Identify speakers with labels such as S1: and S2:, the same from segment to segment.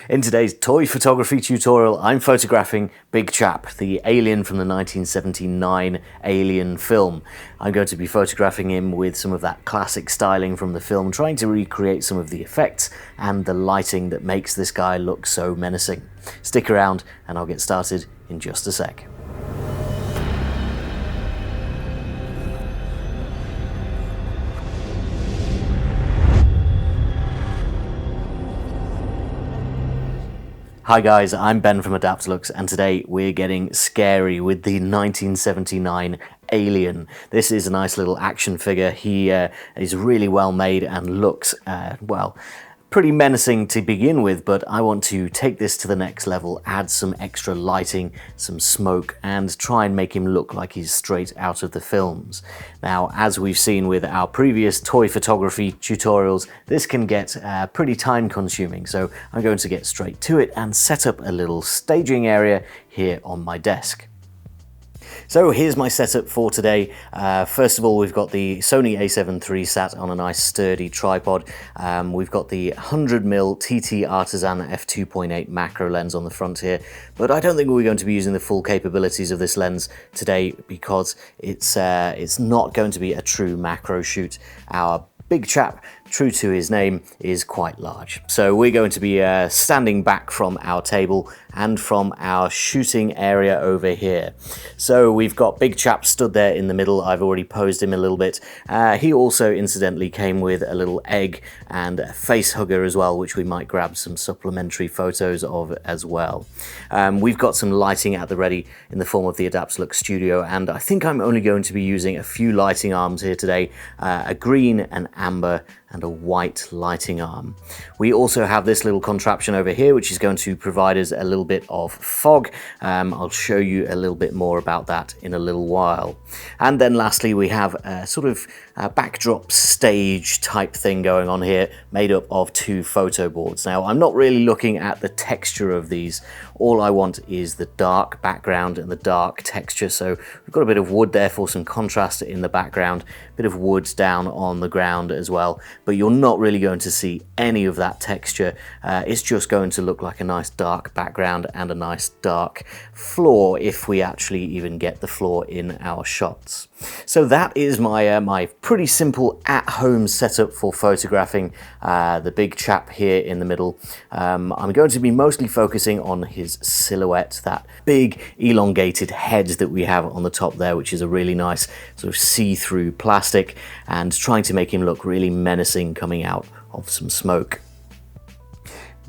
S1: In today's toy photography tutorial, I'm photographing Big Chap, the alien from the 1979 Alien film. I'm going to be photographing him with some of that classic styling from the film, trying to recreate some of the effects and the lighting that makes this guy look so menacing. Stick around and I'll get started in just a sec. Hi guys, I'm Ben from Adaptalux, and today we're getting scary with the 1979 Alien. This is a nice little action figure. He is really well made and looks, well, pretty menacing to begin with, but I want to take this to the next level, add some extra lighting, some smoke, and try and make him look like he's straight out of the films. Now, as we've seen with our previous toy photography tutorials, this can get pretty time consuming, so I'm going to get straight to it and set up a little staging area here on my desk. So here's my setup for today. First of all, we've got the Sony a7 III sat on a nice sturdy tripod. We've got the 100mm TT Artisan f2.8 macro lens on the front here, but I don't think we're going to be using the full capabilities of this lens today because it's not going to be a true macro shoot. Our Big Chap, true to his name, is quite large. So we're going to be standing back from our table and from our shooting area over here. So we've got Big Chap stood there in the middle. I've already posed him a little bit. He also incidentally came with a little egg and a face hugger as well, which we might grab some supplementary photos of as well. We've got some lighting at the ready in the form of the Adaptalux Studio, and I think I'm only going to be using a few lighting arms here today, a green, an amber, and a white lighting arm. We also have this little contraption over here which is going to provide us a little bit of fog. I'll show you a little bit more about that in a little while. And then lastly we have a sort of backdrop stage type thing going on here, made up of two photo boards. Now I'm not really looking at the texture of these. All I want is the dark background and the dark texture. So we've got a bit of wood there for some contrast in the background, a bit of wood down on the ground as well, but you're not really going to see any of that texture. It's just going to look like a nice dark background and a nice dark floor if we actually even get the floor in our shots. So that is my my pretty simple at-home setup for photographing the Big Chap here in the middle. I'm going to be mostly focusing on his silhouette, that big elongated head that we have on the top there, which is a really nice sort of see-through plastic, and trying to make him look really menacing coming out of some smoke.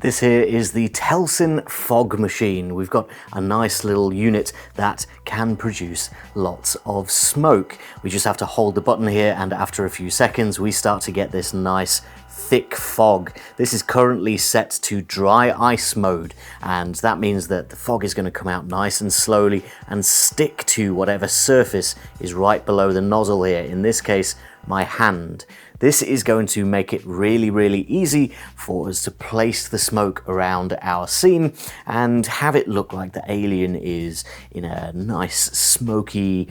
S1: This here is the Telesin fog machine. We've got a nice little unit that can produce lots of smoke. We just have to hold the button here, and after a few seconds we start to get this nice thick fog. This is currently set to dry ice mode, and that means that the fog is going to come out nice and slowly and stick to whatever surface is right below the nozzle here, in this case my hand. This is going to make it really easy for us to place the smoke around our scene and have it look like the alien is in a nice smoky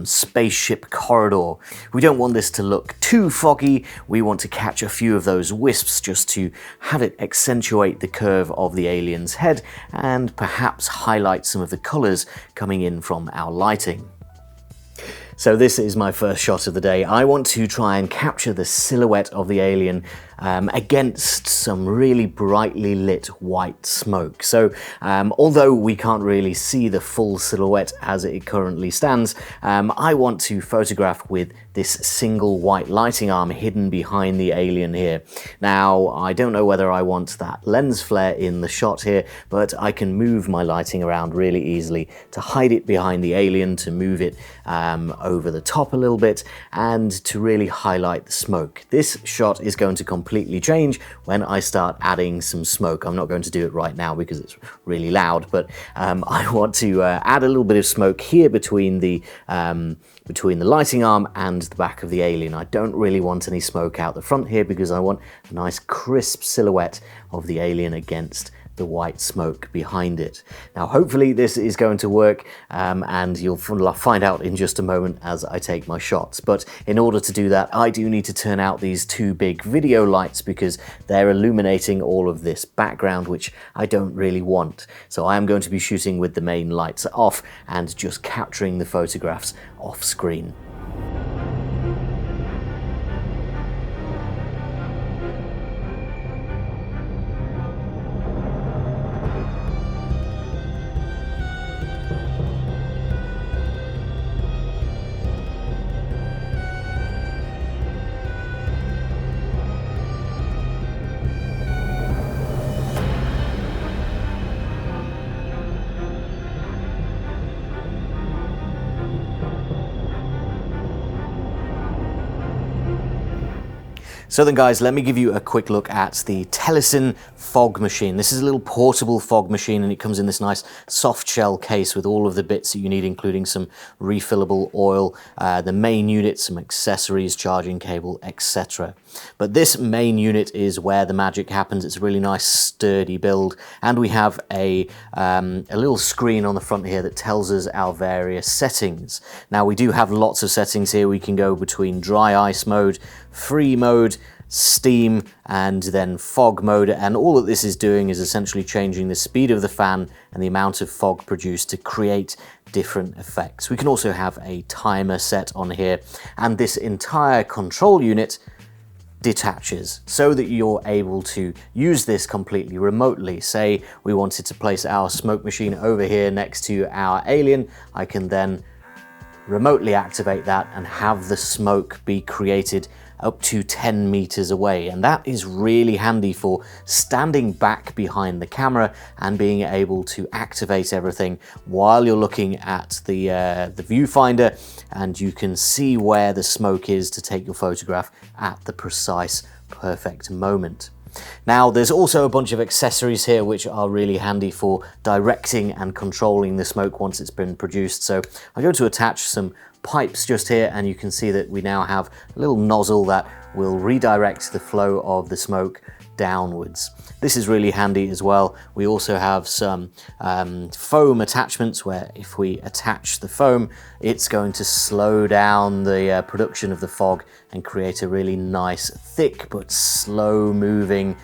S1: spaceship corridor. We don't want this to look too foggy. We want to catch a few of those wisps just to have it accentuate the curve of the alien's head and perhaps highlight some of the colors coming in from our lighting. So this is my first shot of the day. I want to try and capture the silhouette of the alien against some really brightly lit white smoke. So although we can't really see the full silhouette as it currently stands, I want to photograph with this single white lighting arm hidden behind the alien here. Now, I don't know whether I want that lens flare in the shot here, but I can move my lighting around really easily to hide it behind the alien, to move it over the top a little bit, and to really highlight the smoke. This shot is going to completely change when I start adding some smoke. I'm not going to do it right now because it's really loud, but I want to add a little bit of smoke here between the lighting arm and the back of the alien. I don't really want any smoke out the front here because I want a nice crisp silhouette of the alien against the white smoke behind it. Now hopefully this is going to work, and you'll find out in just a moment as I take my shots. But in order to do that, I do need to turn out these two big video lights because they're illuminating all of this background, which I don't really want. So I am going to be shooting with the main lights off and just capturing the photographs off screen. So then guys, let me give you a quick look at the Telesin fog machine. This is a little portable fog machine and it comes in this nice soft shell case with all of the bits that you need, including some refillable oil, the main unit, some accessories, charging cable, etc. But this main unit is where the magic happens. It's a really nice sturdy build, and we have a little screen on the front here that tells us our various settings. Now we do have lots of settings here. We can go between dry ice mode, free mode, steam, and then fog mode, and all that this is doing is essentially changing the speed of the fan and the amount of fog produced to create different effects. We can also have a timer set on here, and this entire control unit detaches so that you're able to use this completely remotely. Say we wanted to place our smoke machine over here next to our alien, I can then remotely activate that and have the smoke be created up to 10 meters away, and that is really handy for standing back behind the camera and being able to activate everything while you're looking at the viewfinder, and you can see where the smoke is to take your photograph at the precise perfect moment. Now there's also a bunch of accessories here which are really handy for directing and controlling the smoke once it's been produced. So I'm going to attach some pipes just here, and you can see that we now have a little nozzle that will redirect the flow of the smoke downwards. This is really handy as well. We also have some foam attachments where if we attach the foam, it's going to slow down the production of the fog and create a really nice, thick but slow moving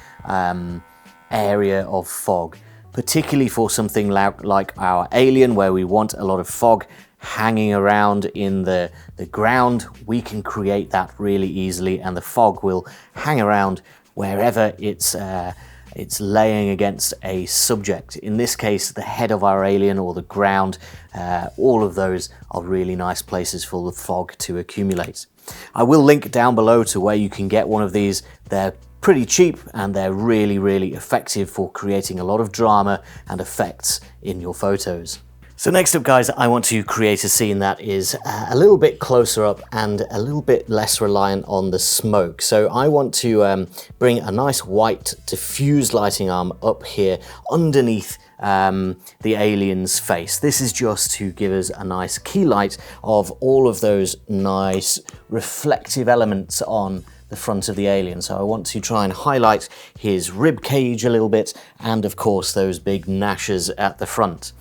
S1: area of fog, particularly for something like our alien where we want a lot of fog hanging around in the ground. We can create that really easily, and the fog will hang around wherever it's laying against a subject. In this case, the head of our alien or the ground. All of those are really nice places for the fog to accumulate. I will link down below to where you can get one of these. They're pretty cheap and they're really, really effective for creating a lot of drama and effects in your photos. So next up guys, I want to create a scene that is a little bit closer up and a little bit less reliant on the smoke. So I want to bring a nice white diffused lighting arm up here underneath the alien's face. This is just to give us a nice key light of all of those nice reflective elements on the front of the alien. So I want to try and highlight his rib cage a little bit, and of course those big gnashes at the front.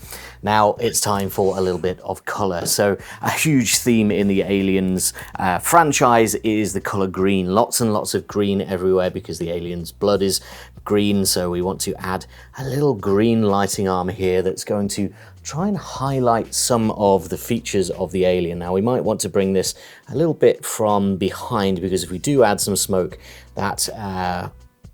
S1: Now it's time for a little bit of color. So a huge theme in the Aliens franchise is the color green. Lots and lots of green everywhere because the alien's blood is green. So we want to add a little green lighting arm here that's going to try and highlight some of the features of the alien. Now we might want to bring this a little bit from behind, because if we do add some smoke, that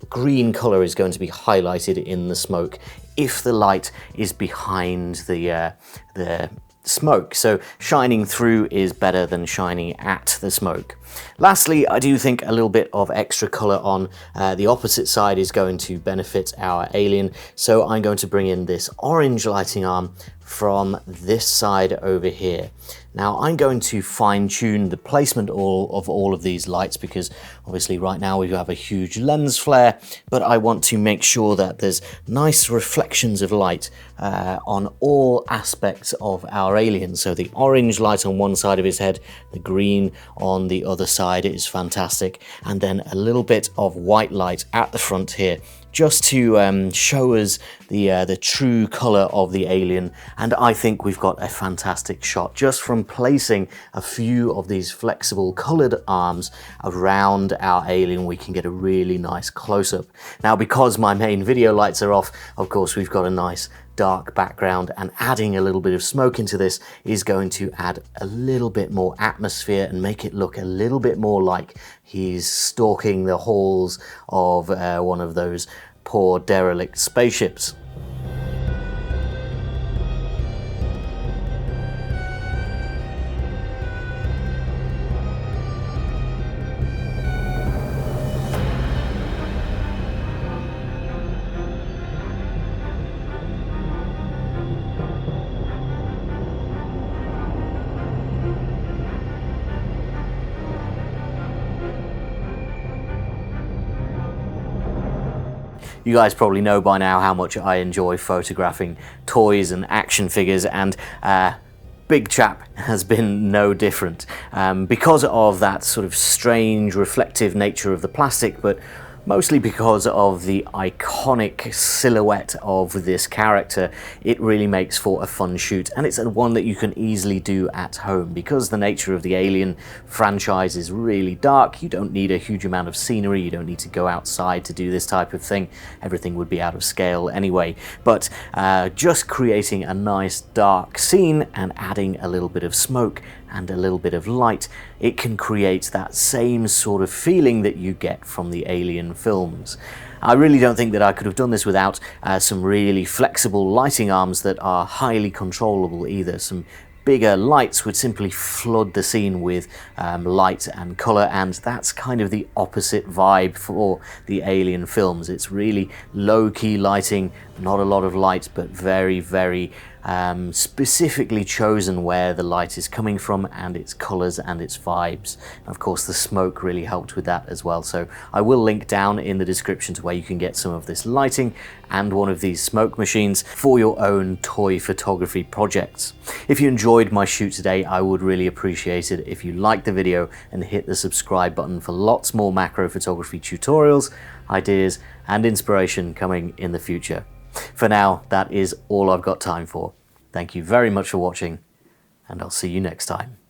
S1: green color is going to be highlighted in the smoke if the light is behind the smoke. So shining through is better than shining at the smoke. Lastly, I do think a little bit of extra color on the opposite side is going to benefit our alien. So I'm going to bring in this orange lighting arm from this side over here. Now I'm going to fine tune the placement of all of these lights, because obviously right now we have a huge lens flare, but I want to make sure that there's nice reflections of light on all aspects of our alien. So the orange light on one side of his head, the green on the other side is fantastic, and then a little bit of white light at the front here just to show us the true color of the alien. And I think we've got a fantastic shot just from placing a few of these flexible colored arms around our alien. We can get a really nice close-up. Now, because my main video lights are off, of course we've got a nice dark background, and adding a little bit of smoke into this is going to add a little bit more atmosphere and make it look a little bit more like he's stalking the halls of one of those poor derelict spaceships. You guys probably know by now how much I enjoy photographing toys and action figures, and Big Chap has been no different. Because of that sort of strange reflective nature of the plastic, but mostly because of the iconic silhouette of this character, it really makes for a fun shoot, and it's one that you can easily do at home. Because the nature of the Alien franchise is really dark, you don't need a huge amount of scenery, you don't need to go outside to do this type of thing. Everything would be out of scale anyway. But just creating a nice dark scene and adding a little bit of smoke and a little bit of light, it can create that same sort of feeling that you get from the Alien films. I really don't think that I could have done this without some really flexible lighting arms that are highly controllable either. Some bigger lights would simply flood the scene with light and color, and that's kind of the opposite vibe for the Alien films. It's really low-key lighting, not a lot of light, but very, very specifically chosen where the light is coming from and its colors and its vibes. And of course the smoke really helped with that as well, so I will link down in the description to where you can get some of this lighting and one of these smoke machines for your own toy photography projects. If you enjoyed my shoot today, I would really appreciate it if you liked the video and hit the subscribe button for lots more macro photography tutorials, ideas and inspiration coming in the future. For now, that is all I've got time for. Thank you very much for watching, and I'll see you next time.